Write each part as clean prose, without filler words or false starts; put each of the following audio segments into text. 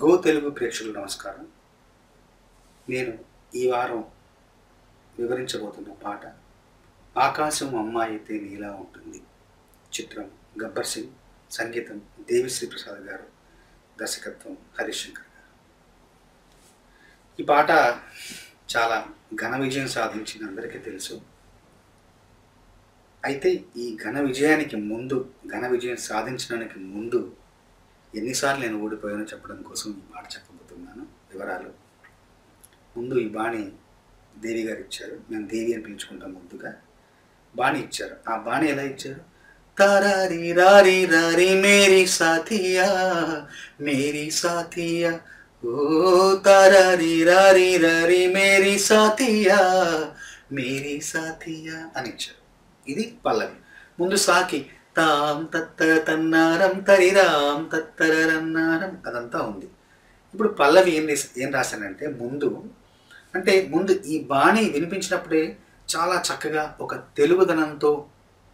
Go Telugu ప్రేక్షకులకు నమస్కారం. నేను ఈ వారం వివరించబోతున్న పాట ఆకాశం అమ్మాయి అయితే నీలా ఉంటుంది. చిత్రం గబ్బర్ సింగ్, సంగీతం దేవిశ్రీ ప్రసాద్ గారు, దర్శకత్వం హరీష్ శంకర్ గారు. ఈ పాట చాలా ఘన విజయం సాధించిన అందరికీ తెలుసు. అయితే ఈ ఘన విజయం సాధించడానికి ముందు ఎన్నిసార్లు నేను ఓడిపోయానో చెప్పడం కోసం ఈ పాట చెప్పబోతున్నాను. వివరాలు: ముందు ఈ బాణి దేవి గారు ఇచ్చారు. మేము దేవి అని పిలుచుకుంటాం. ముద్దుగా బాణి ఇచ్చారు. ఆ బాణి ఎలా ఇచ్చారు? తారారి రారి రారి మేరీ సాథియా మేరీ సాథియా, ఓ తారారి రారి రారి మేరీ సాథియా మేరీ సాథియా అని ఇచ్చారు. ఇది పల్లవి. ముందు సాకి తాం తత్తర తన్నారం తరిరాం తత్తరన్నారం అదంతా ఉంది. ఇప్పుడు పల్లవి ఏం రాశానంటే ముందు ఈ బాణి వినిపించినప్పుడే చాలా చక్కగా ఒక తెలుగుదనంతో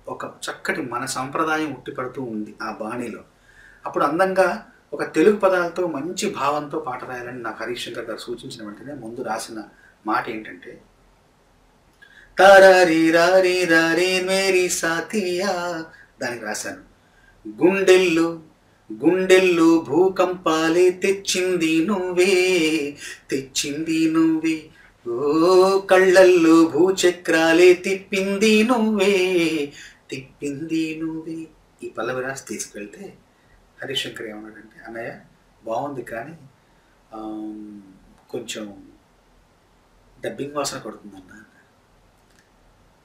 ఒక చక్కటి మన సంప్రదాయం ఉట్టిపడుతూ ఉంది ఆ బాణిలో. అప్పుడు అందంగా ఒక తెలుగు పదాలతో మంచి భావంతో పాట రాయాలని నాకు హరీష్ శంకర్ గారు సూచించిన వెంటనే ముందు రాసిన మాట ఏంటంటే తారారి రారి రారి మేరీ సాథియా, దానికి రాశాను. గుండెల్లో భూకంపాలే తెచ్చింది నువ్వే, ఓ కళ్ళల్లో భూచక్రాలే తిప్పింది నువ్వే. ఈ పల్లవి రాసి తీసుకెళ్తే హరీష్ శంకర్ ఏమన్నాడంటే, అన్నయ్య బాగుంది కానీ కొంచెం డబ్బింగ్ వాసన కొడుతుందన్న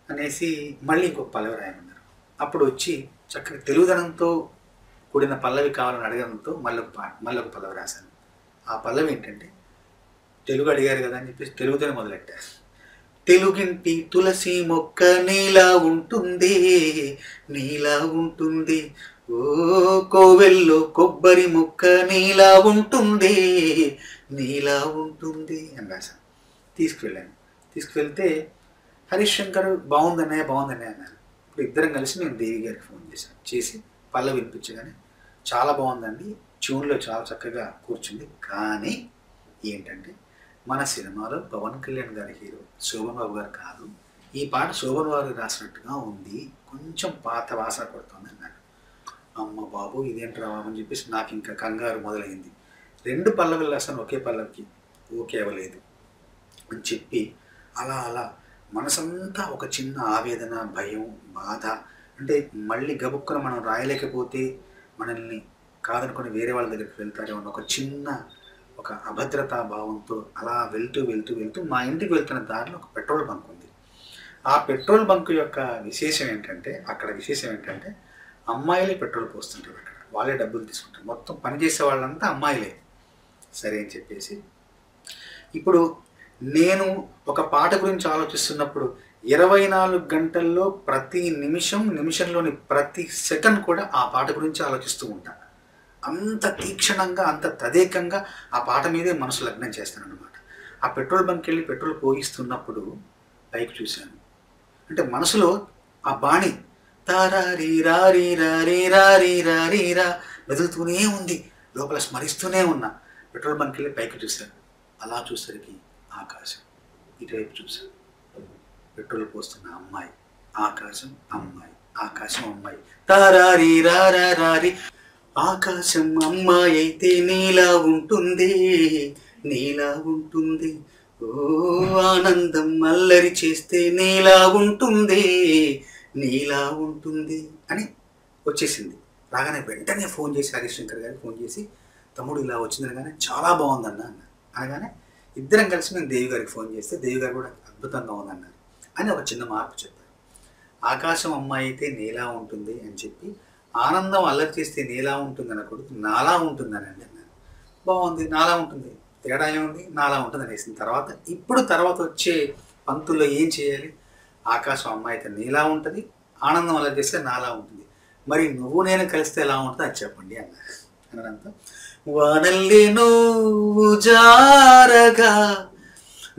అనేసి మళ్ళీ ఇంకొక పల్లవి రాయమన్నారు. అప్పుడు వచ్చి చక్కగా తెలుగుదనంతో కూడిన పల్లవి కావాలని అడగడంతో మళ్ళీ ఒక పల్లవి రాశాను. ఆ పల్లవి ఏంటంటే, తెలుగు అడిగారు కదా అని చెప్పేసి తెలుగుతోనే మొదలెట్టారు. తెలుగింటి తులసి మొక్క నీలా ఉంటుంది, ఓ కోవెల్లో కొబ్బరి మొక్క నీలా ఉంటుంది అని రాశాను. తీసుకువెళ్తే హరీష్ శంకర్ బాగుందనే అన్నారు. ఇప్పుడు ఇద్దరం కలిసి నేను దేవి గారికి ఫోన్ చేసి పల్లవి వినిపించగానే చాలా బాగుందండి, ట్యూన్లో చాలా చక్కగా కూర్చుంది. కానీ ఏంటంటే మన సినిమాలో పవన్ కళ్యాణ్ గారి హీరో శోభన్ బాబు గారు కాదు, ఈ పాట శోభన్ బాబు గారు రాసినట్టుగా ఉంది, కొంచెం పాత వాసన కొడుతుంది అన్నాడు. అమ్మ బాబు ఇదేంటి రావు అని చెప్పేసి నాకు ఇంకా కంగారు మొదలైంది. 2 పల్లవులు రాసాను, ఒకే పల్లవికి ఓకే అవ్వలేదు అని చెప్పి అలా మనసంతా ఒక చిన్న ఆవేదన, భయం, బాధ. అంటే మళ్ళీ గబుక్కున మనం రాయలేకపోతే మనల్ని కాదనుకొని వేరే వాళ్ళ దగ్గరికి వెళ్తారేమో ఒక చిన్న ఒక అభద్రతా భావంతో అలా వెళ్తూ మా ఇంటికి వెళ్తున్న దారిలో ఒక పెట్రోల్ బంక్ ఉంది. ఆ పెట్రోల్ బంక్ యొక్క విశేషం ఏంటంటే అమ్మాయిలే పెట్రోల్ పోస్తుంటారు. అక్కడ వాళ్ళే డబ్బులు తీసుకుంటారు. మొత్తం పనిచేసే వాళ్ళంతా అమ్మాయిలే. సరే అని చెప్పేసి ఇప్పుడు నేను ఒక పాట గురించి ఆలోచిస్తున్నప్పుడు 24 గంటల్లో ప్రతి నిమిషంలోని ప్రతి సెకండ్ కూడా ఆ పాట గురించి ఆలోచిస్తూ ఉంటాను. అంత తీక్షణంగా, అంత తదేకంగా ఆ పాట మీదే మనసు లగ్నం చేస్తాను అనమాట. ఆ పెట్రోల్ బంక్కి వెళ్ళి పెట్రోల్ పోయిస్తున్నప్పుడు పైకి చూశాను. అంటే మనసులో ఆ బాణి తారారి రారి రారి రారి రారి రా మెదులుతూనే ఉంది, లోపల స్మరిస్తూనే ఉన్నా. పెట్రోల్ బంక్కి వెళ్ళి పైకి చూశాను. అలా చూసరికి ఆకాశం, ఇటువైపు చూశాను, పెట్రోల్ పోస్తున్న అమ్మాయి, ఆకాశం అమ్మాయి తారారి రారా రారి. ఆకాశం అమ్మాయి అయితే నీలా ఉంటుంది, ఓ ఆనందం అల్లరి చేస్తే నీలా ఉంటుంది అని వచ్చేసింది. రాగానే వెంటనే ఫోన్ చేసి హరీష్ శంకర్ గారికి ఫోన్ చేసి, తమ్ముడు ఇలా వచ్చింది అనగానే చాలా బాగుందన్న అనగానే ఇద్దరం కలిసి మేము దేవి గారికి ఫోన్ చేస్తే దేవి గారు కూడా అద్భుతంగా ఉందన్నారు అని ఒక చిన్న మార్పు చెప్పారు. ఆకాశం అమ్మాయి అయితే నీలా ఉంటుంది అని చెప్పి ఆనందం అల్లరి చేస్తే నీలా ఉంటుంది అనకూడదు, నాలా ఉంటుందని అన్నారు. బాగుంది, నాలా ఉంటుంది, తేడా ఏముంది, నాలా ఉంటుంది అనేసిన తర్వాత వచ్చే పంక్తుల్లో ఏం చేయాలి? ఆకాశం అమ్మాయి అయితే నీలా ఉంటుంది, ఆనందం అల్లరి చేస్తే నాలా ఉంటుంది, మరి నువ్వు నేను కలిస్తే ఎలా ఉంటుంది అది చెప్పండి అన్నారు. అనంతా వానల్లి నువ్వు జారగా,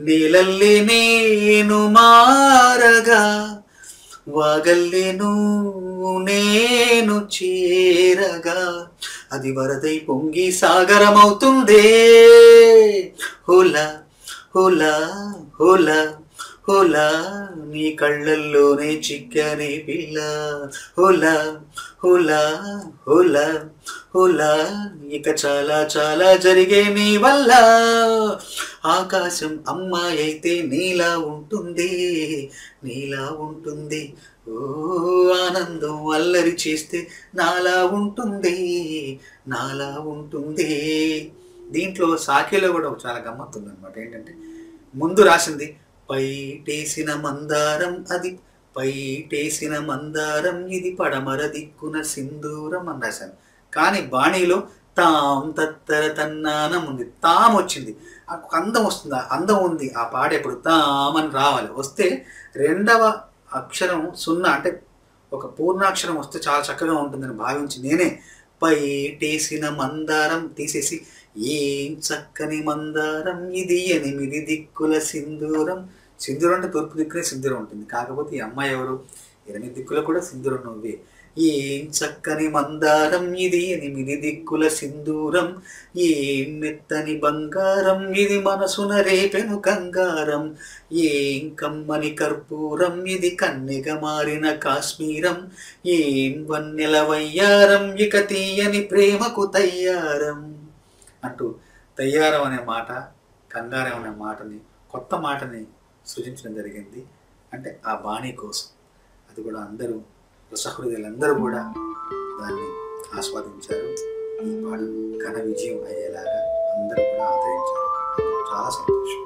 నీలల్లి నేను మారగా, వాగల్లేను నేను చేరగా అది వరదై పొంగి సాగరమవుతుందే. హోలా హోలా హోలా హోలా నీ కళ్ళల్లోనే చిక్కనే పిల్ల. హోలా హోలా హోలా హోలా ఇక చాలా చాలా జరిగే నీ వల్ల. ఆకాశం అమ్మాయి అయితే నీలా ఉంటుంది, నీలా ఉంటుంది. ఓ ఆనందం అల్లరి చేస్తే నాలా ఉంటుంది, నాలా ఉంటుంది. దీంట్లో సాకేలో కూడా ఒక చాలా గమ్మత్తు ఉందన్నమాట. ఏంటంటే ముందు రాసింది పైటేసిన మందారం అది, పైటేసిన మందారం ఇది పడమర దిక్కున సింధూరం అని రాశాను. కానీ బాణీలో తాం తత్తర తన్నానం ఉంది, తాం వచ్చింది. ఒక అందం వస్తుంది, అందం ఉంది ఆ పాడేప్పుడు తామని రావాలి. వస్తే రెండవ అక్షరం సున్నా అంటే ఒక పూర్ణాక్షరం వస్తే చాలా చక్కగా ఉంటుందని భావించి నేనే పైటేసిన మందారం తీసేసి ఏం చక్కని మందారం ఇది 8 దిక్కుల సింధూరం. సింధూరం అంటే తూర్పు దిక్కునే సింధూరం ఉంటుంది, కాకపోతే ఈ అమ్మాయి ఎవరు? 8 దిక్కుల కూడా సింధూరం నువ్వే. ఏం చక్కని మందారం ఇది 8 దిక్కుల సింధూరం, ఏం మెత్తని బంగారం ఇది మనసున రేపెను కంగారం, ఏం కమ్మని కర్పూరం ఇది కన్నెగా మారిన కాశ్మీరం, ఏం వన్నెల వయ్యారం ఇక తీయని ప్రేమకు తయ్యారం అంటూ తయ్యారం అనే మాట, కంగారం అనే మాటని, కొత్త మాటని సృజించడం జరిగింది. అంటే ఆ బాణీ కోసం. అది కూడా అందరూ రసహృదయులందరూ కూడా దాన్ని ఆస్వాదించారు. ఈ పాట ఘన విజయం అయ్యేలాగా అందరూ కూడా ఆదరించారు. చాలా సంతోషం.